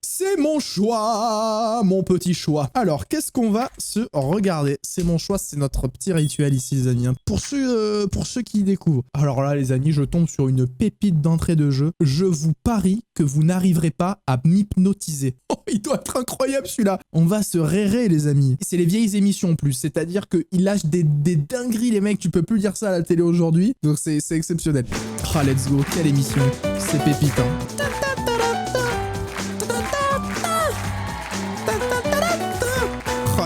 C'est mon choix, mon petit choix. Alors, qu'est-ce qu'on va se regarder? C'est mon choix, c'est notre petit rituel ici, les amis. Pour ceux qui découvrent. Alors là, les amis, je tombe sur une pépite d'entrée de jeu. Je vous parie que vous n'arriverez pas à m'hypnotiser. Oh, il doit être incroyable celui-là. On va se rérer, les amis. C'est les vieilles émissions en plus, c'est-à-dire qu'ils lâchent des dingueries, les mecs. Tu peux plus dire ça à la télé aujourd'hui. Donc c'est exceptionnel. Ah, let's go, quelle émission. C'est pépite, hein.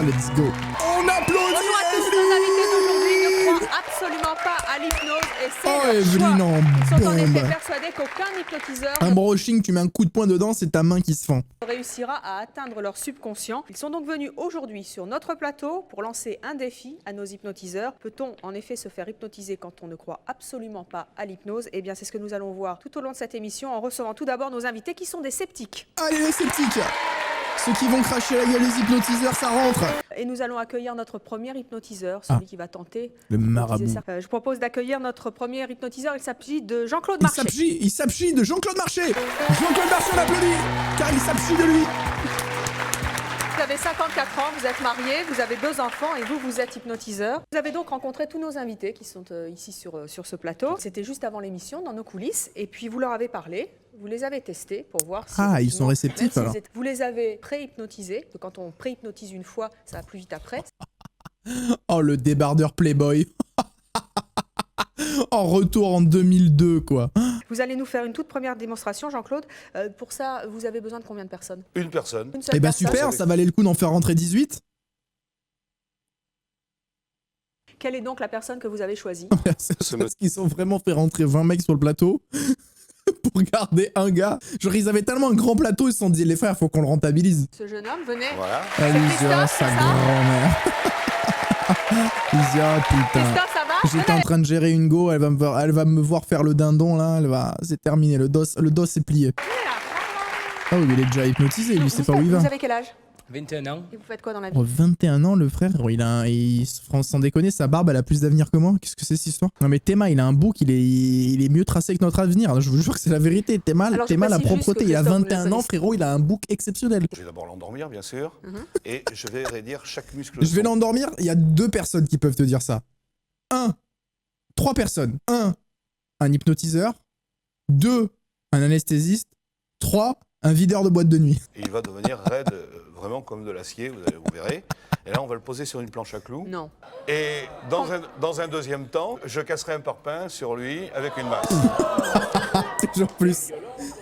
Let's go. On applaudit. Bonjour à tous, nos invités d'aujourd'hui ne croient absolument pas à l'hypnose et c'est leur Evelyne choix. en Ils sont en bombe. effet persuadés qu'aucun hypnotiseur Un brushing, tu mets un coup de poing dedans, c'est ta main qui se fend. ne réussira à atteindre leur subconscient. Ils sont donc venus aujourd'hui sur notre plateau pour lancer un défi à nos hypnotiseurs. Peut-on en effet se faire hypnotiser quand on ne croit absolument pas à l'hypnose? Eh bien, c'est ce que nous allons voir tout au long de cette émission en recevant tout d'abord nos invités qui sont des sceptiques. Allez, les sceptiques. Ceux qui vont cracher la gueule des hypnotiseurs, ça rentre. Et nous allons accueillir notre premier hypnotiseur, celui qui va tenter le marabout. d'hypnotiser ça. Je propose d'accueillir notre premier hypnotiseur. Il s'agit de Jean-Claude Marchais. Il s'appuie de Jean-Claude Marchais. Jean-Claude Marchais, on l'applaudit, car il s'appuie de lui. Vous avez 54 ans, vous êtes marié, vous avez 2 enfants et vous êtes hypnotiseur. Vous avez donc rencontré tous nos invités qui sont ici sur ce plateau. C'était juste avant l'émission, dans nos coulisses. Et puis vous leur avez parlé, vous les avez testés pour voir si... Ah, ils sont réceptifs alors. Vous les avez pré-hypnotisés. Quand on pré-hypnotise une fois, ça va plus vite après. Oh, le débardeur Playboy. En retour en 2002, quoi. Vous allez nous faire une toute première démonstration, Jean-Claude. Pour ça, vous avez besoin de combien de personnes? Une personne. Une seule Eh ben personne. super, ça valait le coup d'en faire rentrer 18. Quelle est donc la personne que vous avez choisie? C'est parce qu'ils ont vraiment fait rentrer 20 mecs sur le plateau pour garder un gars. Genre, ils avaient tellement un grand plateau, ils se sont dit, les frères, faut qu'on le rentabilise. Ce jeune homme, venez. Voilà. Alizia, Christophe, sa c'est ça grand-mère. Alizia, putain. Christophe, ça va? J'étais en train de gérer une go, elle va me voir faire le dindon, là, c'est terminé, le dos est plié. Ah oui, il est déjà hypnotisé, lui, c'est pas où il va. Vous avez quel âge? 21 ans. Et vous faites quoi dans la vie? Oh, 21 ans, le frère, sans déconner, sa barbe, elle a plus d'avenir que moi. Qu'est-ce que c'est cette histoire? Non mais Théma, il a un bouc, il est mieux tracé que notre avenir. Je vous jure que c'est la vérité. Théma, Alors, je la précise juste propreté, que il a Christophe, vous 21 le ans, frérot, il a un bouc exceptionnel. Je vais d'abord l'endormir, bien sûr, et je vais raidir chaque muscle. Je vais l'endormir, il y a 2 personnes qui peuvent te dire ça. 3 personnes. 1, un hypnotiseur. 2, un anesthésiste. 3, un videur de boîte de nuit. Et il va devenir raide, vraiment comme de l'acier, vous verrez. Et là, on va le poser sur une planche à clous. Non. Et dans un deuxième temps, je casserai un parpaing sur lui avec une masse. Toujours plus.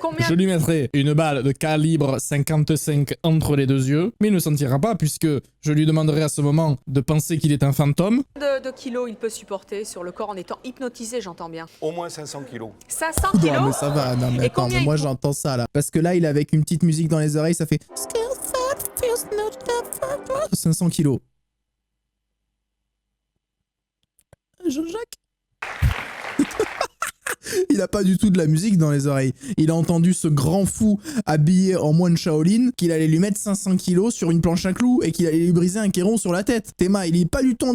Combien Je lui mettrai une balle de calibre 55 entre les 2 yeux, mais il ne sentira pas puisque je lui demanderai à ce moment de penser qu'il est un fantôme. de kilos il peut supporter sur le corps en étant hypnotisé, j'entends bien? Au moins 500 kilos. 500 Non kilos? mais ça va, non mais Et attends, combien moi il faut- j'entends ça là. Parce que là il est avec une petite musique dans les oreilles, ça fait 500 kilos. Jean-Jacques. Il a pas du tout de la musique dans les oreilles. Il a entendu ce grand fou habillé en moine Shaolin qu'il allait lui mettre 500 kilos sur une planche à clous et qu'il allait lui briser un kéron sur la tête. Théma, il est pas du tout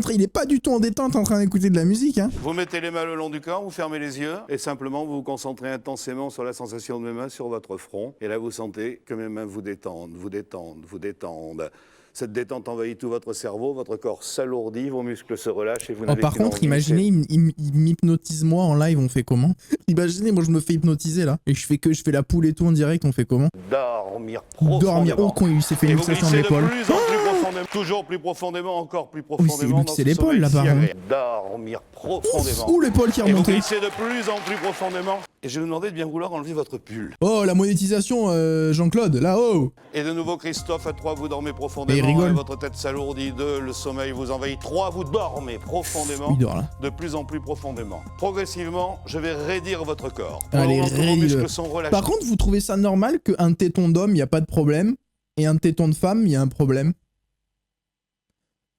en détente en train d'écouter de la musique, hein. Vous mettez les mains le long du corps, vous fermez les yeux, et simplement vous vous concentrez intensément sur la sensation de mes mains sur votre front. Et là, vous sentez que mes mains vous détendent, vous détendent, vous détendent. Cette détente envahit tout votre cerveau, votre corps s'alourdit, vos muscles se relâchent et vous n'avez Par qu'une contre, envie, imaginez, il m'hypnotise moi en live, on fait comment? Imaginez, moi je me fais hypnotiser là, et je fais la poule et tout en direct, on fait comment? dormir profondément. Dormir, oh con, il s'est fait Et une vous luxation de glissez de l'épaule. plus en plus profondément, toujours plus profondément, encore plus Oui, c'est profondément. lui, dans c'est ce l'épaule, sommeil là, si par contre. agréable. Dormir profondément. Ouh, l'épaule qui est Et vous remontée. glissez de plus en plus profondément. Et je vais vous demander de bien vouloir enlever votre pull. Oh, la monétisation, Jean-Claude, là, oh. Et de nouveau, Christophe, à 3, vous dormez Et il profondément. rigole. Votre tête s'alourdit. 2, le sommeil vous envahit. 3, vous dormez profondément. Il dort là. De plus en plus profondément. Progressivement, je vais raidir votre corps. Allez, Pour le moment, vos raidis-le. muscles sont relâchés. Par contre, vous trouvez ça normal qu'un téton d'homme, il n'y a pas de problème, et un téton de femme, il y a un problème?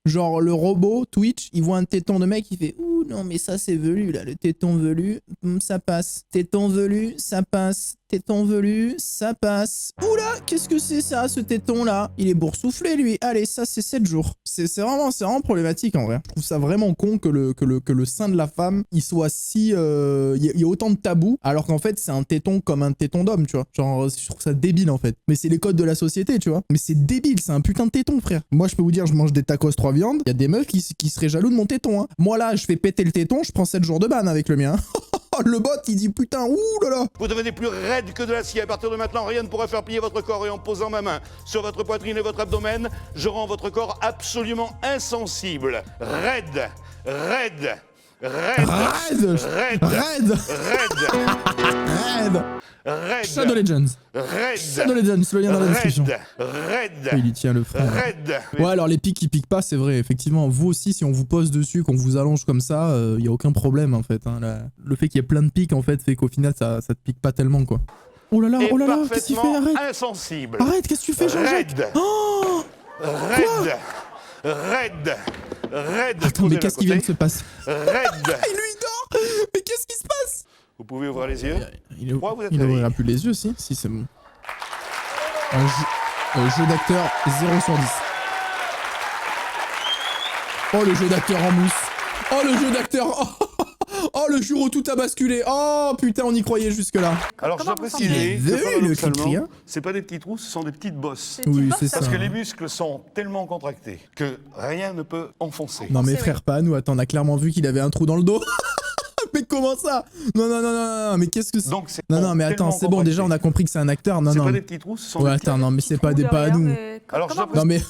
Genre, le robot Twitch, il voit un téton de mec, il fait « Ouh, non mais ça c'est velu là, le téton velu, ça passe. Téton velu, ça passe. Téton velu, ça passe. Oula, qu'est-ce que c'est ça, ce téton là? Il est boursouflé lui. Allez, ça c'est 7 jours. C'est vraiment problématique en vrai. Je trouve ça vraiment con que le sein de la femme, il soit si... Il y a autant de tabous, alors qu'en fait c'est un téton comme un téton d'homme, tu vois. Genre, je trouve ça débile en fait. Mais c'est les codes de la société, tu vois. Mais c'est débile, c'est un putain de téton, frère. Moi, je peux vous dire, je mange des tacos 3 viandes. Il y a des meufs qui seraient jaloux de mon téton, hein. Moi là, je fais péter le téton, je prends 7 jours de ban avec le mien. Le bot, il dit putain, ouh là là. Vous devenez plus raide que de l'acier. À partir de maintenant, rien ne pourra faire plier votre corps. Et en posant ma main sur votre poitrine et votre abdomen, je rends votre corps absolument insensible. Raide, raide, raide, Raide, raide, raide, raide, raide. Shadow Legends. raide, Shadow Legends, le lien dans la description. raide, Il y tient le frère. raide. Ouais, alors les pics qui piquent pas, c'est vrai. Effectivement, vous aussi, si on vous pose dessus, qu'on vous allonge comme ça, il y a aucun problème en fait. Hein. Le fait qu'il y ait plein de pics en fait fait qu'au final ça te pique pas tellement quoi. Oh là là, qu'est-ce qu'il fait? Arrête. Insensible. Arrête, qu'est-ce que tu fais, Jean-Jacques? Raide. Oh, Raide, raide, raide. attends, mais qu'est-ce qui vient de se passer? Raide. Il dort. Mais qu'est-ce qui se passe? Vous pouvez ouvrir les yeux. Il Pourquoi vous êtes n'ouvrira réveillé? plus les yeux, si c'est bon. Un jeu d'acteur 0 sur 10. Oh, le jeu d'acteur en mousse. Oh, le jeu d'acteur. Oh, le jour où tout a basculé. Oh, putain, on y croyait jusque-là. Alors, je dois Comment vous préciser sentez-vous? que Vous avez le paradoxalement, cri-cri, hein? c'est pas des petits trous, ce sont des petites bosses. Oui, c'est ça. Parce que les muscles sont tellement contractés que rien ne peut enfoncer. Non, mais C'est frère, pas à nous. Attends, on a clairement vu qu'il avait un trou dans le dos. Mais comment ça? Non, mais qu'est-ce que c'est? Donc, c'est Non, mais attends, c'est bon, déjà, on a compris que c'est un acteur. Non, C'est non. pas des petits trous, ce sont Ouais, des petits attends, non, mais c'est pas à nous. Alors, Comment je Non, mais.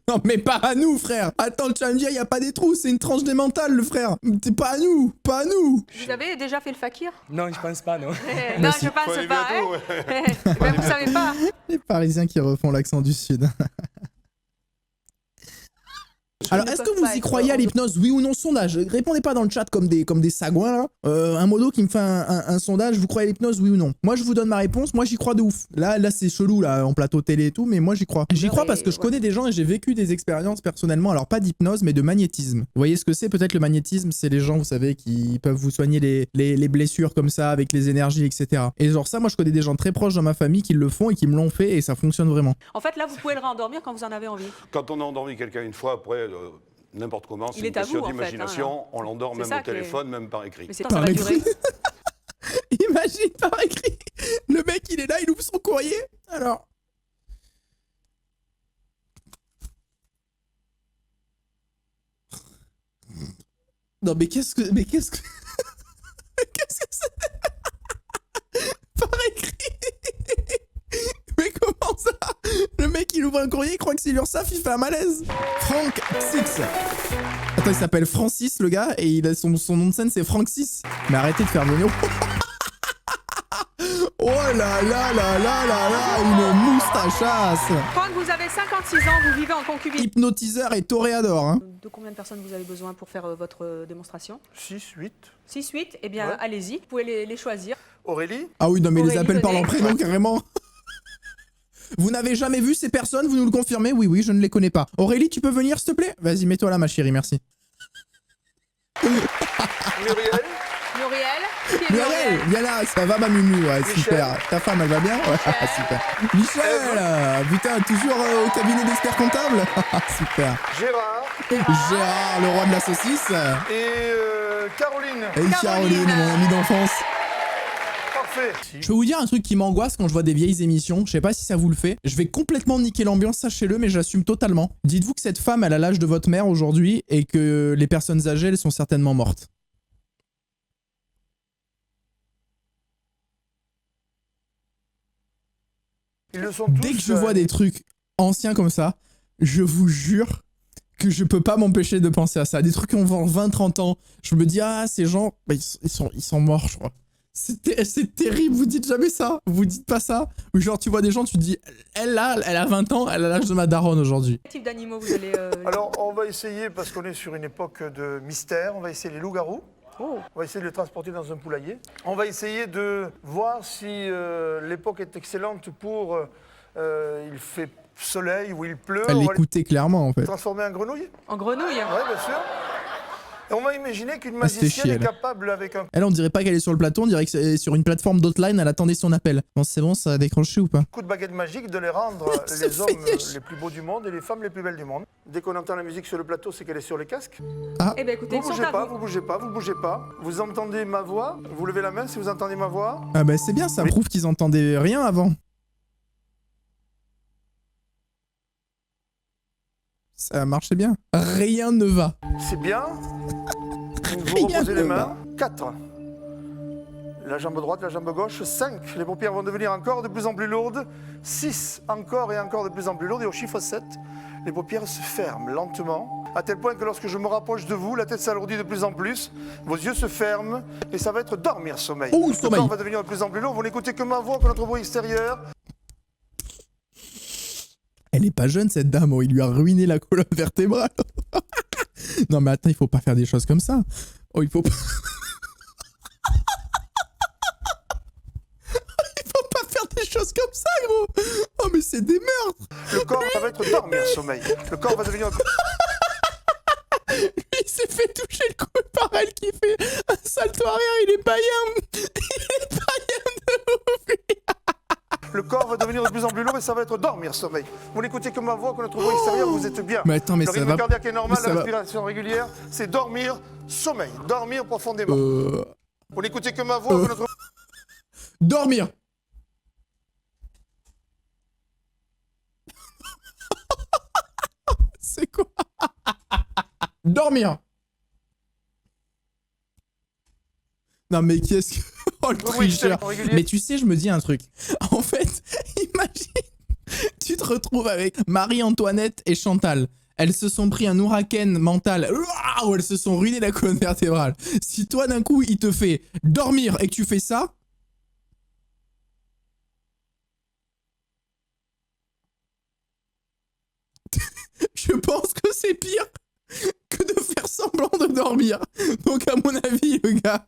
Non, mais pas à nous, frère. Attends, le challenger, y a pas des trous, c'est une tranche démentale, le frère. C'est pas à nous, pas à nous. Vous avez déjà fait le fakir? Non, je pense pas, non. Non, je Faut pense aller pas. bientôt, Hein. ouais. Mais vous savez pas. Les Parisiens qui refont l'accent du Sud. Alors, ne est-ce peuvent que pas vous y être croyez à l'hypnose? Oui ou non? Sondage. Répondez pas dans le chat comme des sagouins, là. Un modo qui me fait un sondage. Vous croyez à l'hypnose? Oui ou non? Moi, je vous donne ma réponse. Moi, j'y crois de ouf. Là, c'est chelou, là, en plateau télé et tout, mais moi, j'y crois. J'y crois parce que je connais des gens et j'ai vécu des expériences personnellement. Alors, pas d'hypnose, mais de magnétisme. Vous voyez ce que c'est? Peut-être le magnétisme, c'est les gens, vous savez, qui peuvent vous soigner les blessures comme ça, avec les énergies, etc. Et genre, ça, moi, je connais des gens très proches dans ma famille qui le font et qui me l'ont fait et ça fonctionne vraiment. En fait, là, vous pouvez le rendormir quand vous en avez envie. Quand on a endormi quelqu'un une fois, après, n'importe comment, c'est Il une est à question vous, en fait, d'imagination. hein. On l'endort C'est même ça au qui est- téléphone, même par écrit. Mais c'est Par ça va écrit. durer. Imagine par écrit. Le mec, il est là, il ouvre son courrier. Alors. Non, mais qu'est-ce que. Qu'est-ce que c'est? Par écrit. Mais comment ça? Le mec, il ouvre un courrier, il croit que c'est l'URSSAF, il fait un malaise. Franck Six. Attends, il s'appelle Francis, le gars, et il a son nom de scène, c'est Frank 6. Mais arrêtez de faire venir. Oh là là là là là là, une moustachasse. Franck, vous avez 56 ans, vous vivez en concubine. Hypnotiseur et toréador, hein. De combien de personnes vous avez besoin pour faire votre démonstration? 6, 8. 6, 8? Eh bien, Ouais. allez-y, vous pouvez les choisir. Aurélie? Ah oui, non mais les Aurélie, appels par leur venez. prénom, carrément. Vous n'avez jamais vu ces personnes, vous nous le confirmez? Oui, je ne les connais pas. Aurélie, tu peux venir, s'il te plaît? Vas-y, mets-toi là, ma chérie, merci. Muriel? Muriel? Qui est Muriel, viens là, ça va ma Mumu, ouais, Michel. super. Ta femme, elle va bien? Ouais, super. Michel, putain, toujours au cabinet d'experts comptables? Super. Gérard? Gérard, le roi de la saucisse. Et Caroline? Et Caroline, mon amie d'enfance. Parfait. Je peux vous dire un truc qui m'angoisse quand je vois des vieilles émissions, je sais pas si ça vous le fait. Je vais complètement niquer l'ambiance, sachez-le, mais j'assume totalement. Dites-vous que cette femme, elle a l'âge de votre mère aujourd'hui et que les personnes âgées, elles sont certainement mortes. Ils le sont tous. Dès que je vois des trucs anciens comme ça, je vous jure que je peux pas m'empêcher de penser à ça. Des trucs qui ont 20-30 ans, je me dis, ah, ces gens, bah, ils sont morts, je crois. C'est terrible, vous dites jamais ça, vous dites pas ça. Ou genre, tu vois des gens, tu te dis, elle a 20 ans, elle a l'âge de ma daronne aujourd'hui. Quel type d'animaux vous allez... Alors, on va essayer, parce qu'on est sur une époque de mystère, on va essayer les loups-garous. Oh. On va essayer de le transporter dans un poulailler. On va essayer de voir si l'époque est excellente pour... il fait soleil ou il pleut. Elle On va l'écoutait clairement, en fait. les transformer en grenouille. En grenouille? Oui, bien sûr. Et on va imaginer qu'une Ah, c'était magicienne chier, est elle. capable avec un Elle, on dirait pas qu'elle est sur le plateau, on dirait que c'est sur une plateforme d'outline, elle attendait son appel. Bon, c'est bon, ça a décroché ou pas? coup de baguette magique de les rendre Ça les fait hommes chier. les plus beaux du monde et les femmes les plus belles du monde. Dès qu'on entend la musique sur le plateau, c'est qu'elle est sur les casques. Eh bien écoutez, Vous ils sont bougez à pas, vous. vous bougez pas, vous bougez pas. Vous entendez ma voix, vous levez la main si vous entendez ma voix. Ah bah c'est bien, ça Oui. prouve qu'ils entendaient rien avant. Ça marchait bien. Rien ne va. C'est bien. Vous Rien reposez ne les va. mains. 4. La jambe droite, la jambe gauche. 5. Les paupières vont devenir encore de plus en plus lourdes. 6. Encore et encore de plus en plus lourdes. Et au chiffre 7, les paupières se ferment lentement. À tel point que lorsque je me rapproche de vous, la tête s'alourdit de plus en plus. Vos yeux se ferment. Et ça va être dormir, sommeil. Oh, Le sommeil. corps va devenir de plus en plus lourd. Vous n'écoutez que ma voix, que notre bruit extérieur. Elle est pas jeune cette dame, oh, il lui a ruiné la colonne vertébrale. Non mais attends, il faut pas faire des choses comme ça. Oh, il faut pas... Il faut pas faire des choses comme ça, gros. Oh mais c'est des meurtres. Le corps, ça va être dormir, sommeil. Le corps va devenir... Lui, il s'est fait toucher le cou par elle qui fait un salto arrière, il est païen. Il est païen de ouf, lui. Le corps va devenir de plus en plus lourd et ça va être dormir, sommeil. Vous n'écoutez que ma voix, que notre bruit extérieur, vous êtes bien. Mais attends, mais le ça rythme va... cardiaque est normal, mais ça la va- respiration régulière, c'est dormir, sommeil. Dormir profondément. Vous n'écoutez que ma voix, que notre... Dormir. C'est quoi? Dormir. Non mais qu'est-ce que... Oh le bruit tricheur. extérieur régulier. Mais tu sais, je me dis un truc. En fait, imagine, tu te retrouves avec Marie-Antoinette et Chantal. Elles se sont pris un ouragan mental. Waouh, elles se sont ruinées la colonne vertébrale. Si toi d'un coup il te fait dormir et que tu fais ça, je pense que c'est pire que de faire semblant de dormir. Donc à mon avis, le gars,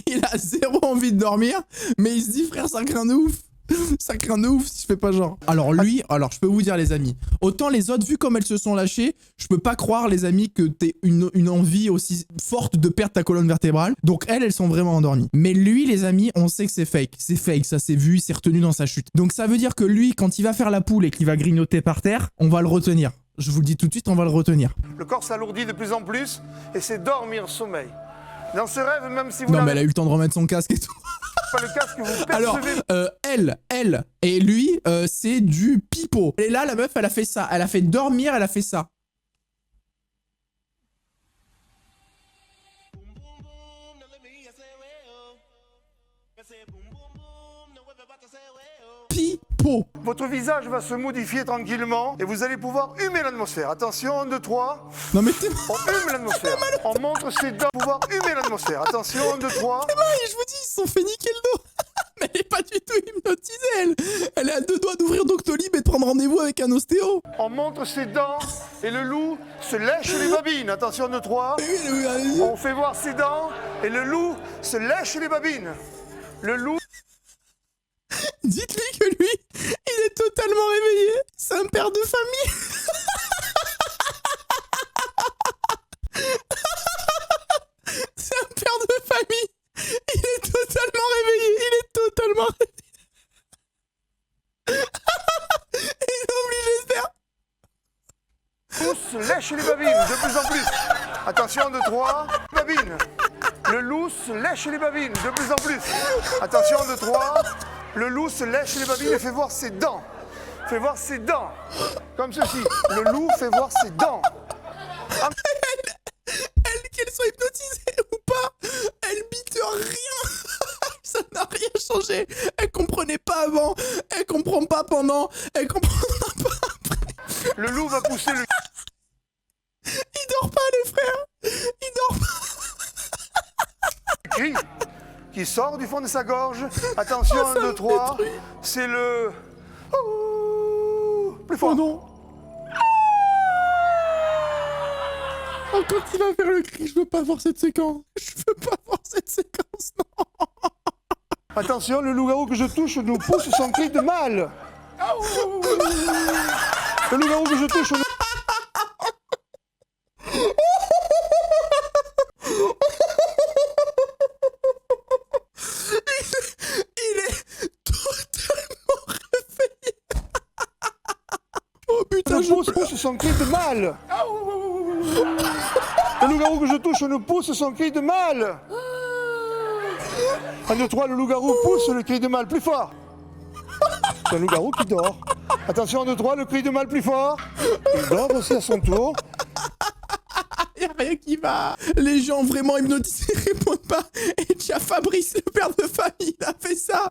il a zéro envie de dormir, mais il se dit frère, ça craint de ouf. Ça craint de ouf si je fais pas genre. Alors lui, alors je peux vous dire les amis, autant les autres, vu comme elles se sont lâchées, je peux pas croire les amis que t'aies une envie aussi forte de perdre ta colonne vertébrale. Donc elles sont vraiment endormies. Mais lui les amis, on sait que c'est fake, ça s'est vu, il s'est retenu dans sa chute. Donc ça veut dire que lui, quand il va faire la poule et qu'il va grignoter par terre, on va le retenir. Je vous le dis tout de suite, on va le retenir. Le corps s'alourdit de plus en plus et c'est dormir, sommeil. Dans ce rêve, même si vous Non mais elle n'avez a eu le temps de remettre son casque et tout. pas le casque, vous Alors, percevez... elle et lui, c'est du pipeau. Et là, la meuf, elle a fait ça. Elle a fait dormir, elle a fait ça. Pipeau. Votre visage va se modifier tranquillement et vous allez pouvoir humer l'atmosphère. Attention, 1, 2, 3. Non mais t'es... On hume l'atmosphère. On montre ses dents pour pouvoir humer l'atmosphère. Attention, 1, 2, 3. Je vous dis, ils se sont fait niquer le dos. Mais elle est pas du tout hypnotisée, elle. Elle est à 2 doigts d'ouvrir Doctolib et de prendre rendez-vous avec un ostéo. On montre ses dents et le loup se lèche les babines. Attention, 1, 2, 3. On fait voir ses dents et le loup se lèche les babines. Le loup... Dites-lui que lui, il est totalement réveillé. C'est un père de famille. C'est un père de famille. Il est totalement réveillé. Il est totalement réveillé. Il est obligé de faire... Le loup se lèche les babines de plus en plus. Attention, 1, 2, 3. Babines. Le loup se lèche les babines de plus en plus. Attention, 1, 2, 3. Le loup se lèche les babines et fait voir ses dents. Fait voir ses dents. Comme ceci. Le loup fait voir ses dents. Elle, qu'elle soit hypnotisée ou pas, elle bite rien. Ça n'a rien changé. Elle comprenait pas avant. Elle comprend pas pendant. Elle comprendra pas après. Le loup va pousser le Il dort pas, les frères. Il dort pas. cri qui sort du fond de sa gorge. Attention, Oh, ça 1, 2, me 3. détruit. C'est le... Plus fort. Oh non. Oh, quand il va faire le cri, je veux pas voir cette séquence. Je veux pas voir cette séquence, non. Attention, le loup-garou que je touche nous pousse son cri de mâle. Le loup-garou que je touche nous... pousse son cri de mal. Le loup-garou que je touche ne pousse son cri de mal. 1, 2, 3, le loup-garou pousse le cri de mal plus fort. C'est un loup-garou qui dort. Attention, 1, 2, 3, le cri de mal plus fort. Il dort aussi à son tour. Y'a rien qui va. Les gens vraiment hypnotisés répondent pas. Et tiens, Fabrice, le père de famille, il a fait ça.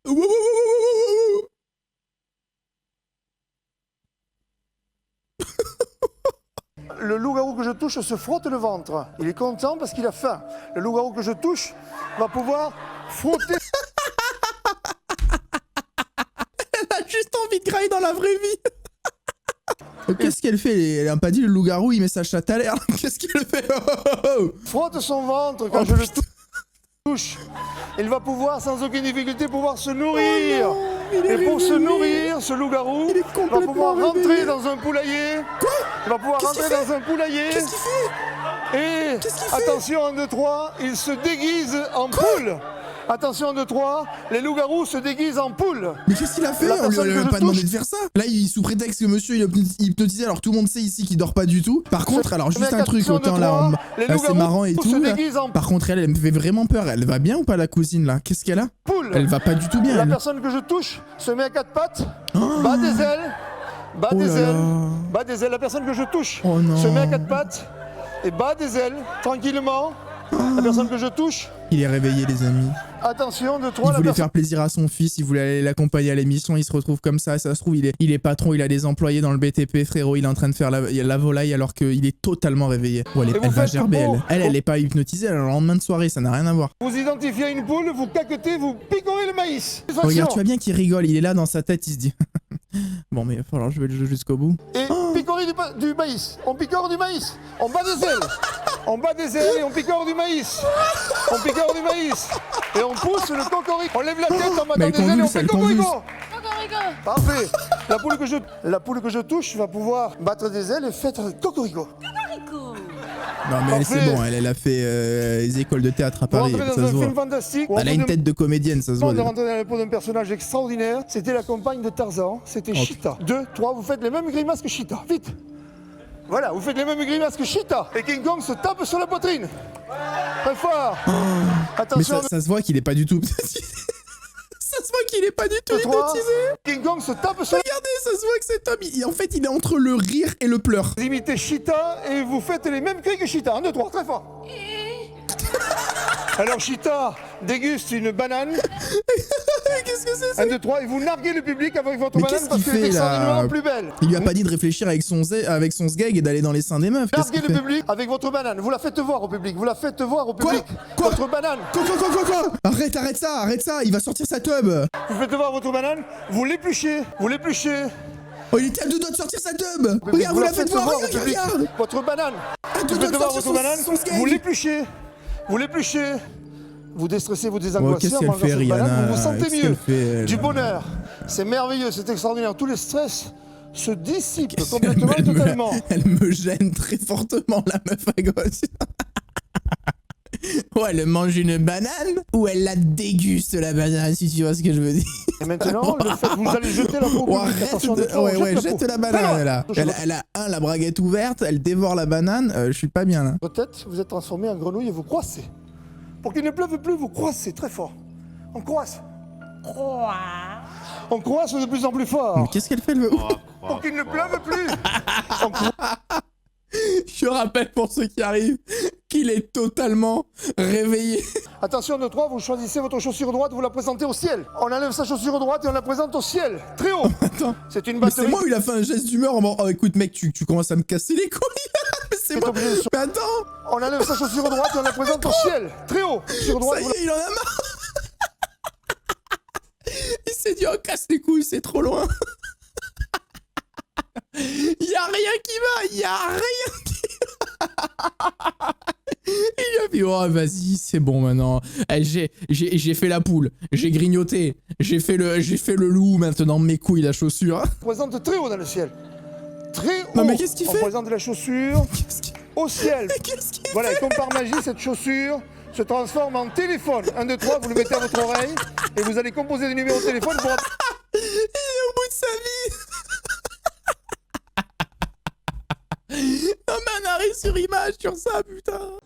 Wouh, wouh, wouh, wouh, wouh. Le loup-garou que je touche se frotte le ventre. Il est content parce qu'il a faim. Le loup-garou que je touche va pouvoir frotter. Elle a juste envie de grailler dans la vraie vie. Qu'est-ce qu'elle fait? Elle a pas dit le loup-garou, il met sa chatte à l'air. Qu'est-ce qu'elle fait? Frotte son ventre quand je le touche. Il va pouvoir sans aucune difficulté pouvoir se nourrir. Et pour se nourrir, ce loup-garou va pouvoir rentrer dans un poulailler. Quoi? Il va pouvoir rentrer dans un poulailler. Qu'est-ce qu'il fait? Et Qu'est-ce qu'il fait? attention, 1, 2, 3, il se déguise en poule. Attention, 1, 2, 3, les loups-garous se déguisent en poule. Mais qu'est-ce qu'il a fait? La On lui personne avait que même je pas demandé touche. de faire ça. Là, sous prétexte que monsieur il est hypnotisé, alors tout le monde sait ici qu'il dort pas du tout. Par contre, alors juste un truc, attention, autant 2, là, 3, les là, c'est loups-garous marrant et se tout. Là. déguisent en Par contre, elle me fait vraiment peur. Elle va bien ou pas, la cousine là? Qu'est-ce qu'elle a? poule. Elle va pas du tout bien. La Elle. personne que je touche se met à 4 pattes, Oh. bat des ailes, bat Oh des là ailes, là. bat des ailes. La personne que je touche Oh non. se met à 4 pattes et bat des ailes tranquillement. La personne que je touche, Il est réveillé, les amis. attention, 2, 3, Il la voulait personne. faire plaisir à son fils, il voulait aller l'accompagner à l'émission, il se retrouve comme ça se trouve, il est patron, il a des employés dans le BTP, frérot, il est en train de faire la volaille alors qu'il est totalement réveillé. Oh, elle Et vous va faites gerber, beau. elle est pas hypnotisée, elle est le lendemain de soirée, ça n'a rien à voir. Vous identifiez une poule, vous caquetez, vous picorez le maïs. Regarde, tu vois bien qu'il rigole, il est là dans sa tête, il se dit... Bon, mais il va falloir jouer le jeu jusqu'au bout. Et picorer du maïs. On picore du maïs. On bat des ailes. On bat des ailes et on picore du maïs. On picore du maïs. Et on pousse le cocorico. On lève la tête en Mais battant elle des ailes et on convulse, fait elle cocorico. convulse. Parfait. La poule que je touche va pouvoir battre des ailes et faire cocorico. Non, mais elle, c'est Parfait. bon, elle a fait les écoles de théâtre à Vous Paris, rentrez ça dans se un voit. film fantastique. Elle a une tête de comédienne, ça se voit. On est déjà. rentré dans la peau d'un personnage extraordinaire. C'était la compagne de Tarzan. C'était Cheetah. 2, 3, vous faites les mêmes grimaces que Cheetah. Vite. Voilà, vous faites les mêmes grimaces que Cheetah. Et King Kong se tape sur la poitrine. Très fort. Mais Attention, ça se voit qu'il est pas du tout hypnotisé. Ça se voit qu'il est pas du tout 2, 3. hypnotisé. King Kong se tape sur la... Regardez, ça se voit que cet homme, en fait, il est entre le rire et le pleur. Vous imitez Cheetah et vous faites les mêmes cris que Cheetah. 1, 2, 3, très fort. Alors Cheetah déguste une banane. Qu'est-ce que c'est ça? 1, 2, 3, et vous narguez le public avec votre Mais banane qu'est-ce parce qu'il qu'elle est fait, là extraordinairement plus belle. Il lui a pas dit de réfléchir avec son sgeg et d'aller dans les seins des meufs. Qu'est-ce Narguez qu'il le fait? public avec votre banane. Vous la faites voir au public. Vous la faites voir au Quoi public. Quoi Votre banane. Quoi? Arrête ça, il va sortir sa tub. Vous faites voir votre banane. Vous l'épluchez. Vous l'épluchez. Oh, il était à 2 doigts de sortir sa tub. Regarde, vous la faites voir, au public. regarde. Votre banane. À 2 Vous doigts faites de voir sortir votre banane. son sgeg. Vous l'épluchez. Vous l'épluchez. Vous déstressez, vous Oh, désangoissez qu'est-ce en qu'elle mangeant fait, cette banane. Rihanna? Vous vous sentez Qu'est-ce mieux. qu'elle fait, elle Du bonheur. C'est merveilleux, c'est extraordinaire. Tous les stress se dissipent Qu'est-ce complètement, qu'elle me- totalement. Elle me gêne très fortement, la meuf à gauche. Ou elle mange une banane, ou elle la déguste, la banane, si tu vois ce que je veux dire. Et maintenant, le fait que vous allez jeter la peau au Oh, public. arrête Attention, de... des fois, on jette peau. la banane, Fais-le. là. Elle a la braguette ouverte, elle dévore la banane, je suis pas bien, là. Votre tête, vous êtes transformé en grenouille et vous croissez. Pour qu'il ne pleuve plus, vous croissez très fort. On croisse. On croisse de plus en plus Mais fort. qu'est-ce qu'elle fait, le... Pour qu'il ne pleuve plus. On Je rappelle pour ceux qui arrivent qu'il est totalement réveillé. Attention, 2, 3, vous choisissez votre chaussure droite, vous la présentez au ciel. On enlève sa chaussure droite et on la présente au ciel. Très haut. Attends, C'est une mais c'est batterie. moi où il a fait un geste d'humeur en mode, oh écoute mec, tu commences à me casser les couilles. Mais c'est moi. obligé de- Mais attends, On enlève sa chaussure droite et on la présente au ciel. Très haut. Chaussure droite, ça y vous la- est, il en a marre. Il s'est dit, oh casse les couilles, c'est trop loin. Y a rien qui va, y a rien qui va. Il a dit, oh vas-y, c'est bon maintenant. Eh, j'ai fait la poule, j'ai grignoté, j'ai fait le loup, maintenant mes couilles la chaussure. présente très haut dans le ciel. Très haut. Non, mais qu'est-ce qu'il On fait présente la chaussure Qu'est-ce qu'il au ciel. qu'est-ce qu'il Voilà, et comme par magie, cette chaussure se transforme en téléphone. 1, 2, 3, vous le mettez à votre oreille et vous allez composer des numéros de téléphone pour... Il est au bout de sa vie. sur image sur ça, putain.